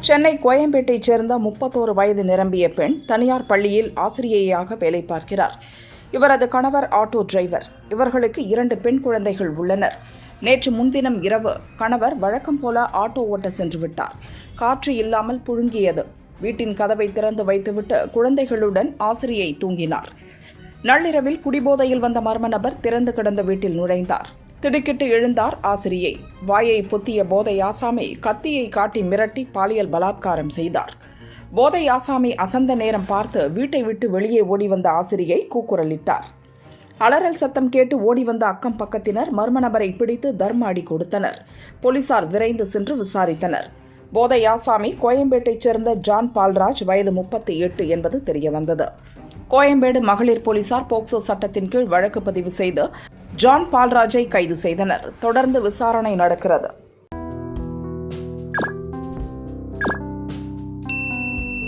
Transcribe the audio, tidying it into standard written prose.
சென்னை கோயம்பேட்டைச் சேர்ந்த 31 வயது நிரம்பிய பெண் தனியார் பள்ளியில் ஆசிரியையாக வேலை பார்க்கிறார். இவரது கணவர் ஆட்டோ டிரைவர். இவர்களுக்கு 2 பெண் குழந்தைகள் உள்ளனர். நேற்று முன்தினம் இரவு கணவர் வழக்கம் போல ஆட்டோ ஓட்ட சென்று விட்டார். காற்று இல்லாமல் புழுங்கியது. வீட்டின் கதவை திறந்து வைத்துவிட்டு குழந்தைகளுடன் ஆசிரியை தூங்கினார். நள்ளிரவில் குடிபோதையில் வந்த மர்ம நபர் திறந்து கிடந்த வீட்டில் நுழைந்தார். திடுக்கிட்டு எழுந்தார் ஆசிரியை. வாயை பொத்திய போதை ஆசாமி கத்தியை காட்டி மிரட்டி பாலியல் பலாத்காரம் செய்தார். போதை ஆசாமி அசந்த நேரம் பார்த்து வீட்டை விட்டு வெளியே ஓடி வந்த ஆசிரியை கூக்குரலிட்டார். அலறல் சத்தம் கேட்டு ஓடி வந்த அக்கம் பக்கத்தினர் மர்ம நபரை பிடித்து தர்ம அடி கொடுத்தனர். போலீசார் விரைந்து சென்று விசாரித்தனர். போதை ஆசாமி கோயம்பேட்டைச் சேர்ந்த ஜான் பால்ராஜ், வயது 38 என்பது தெரியவந்தது. கோயம்பேடு மகளிர் போலீசார் போக்சோ சட்டத்தின் கீழ் வழக்கு பதிவு செய்து ஜான் பால்ராஜை கைது செய்தனர். தொடர்ந்து விசாரணை நடக்கிறது.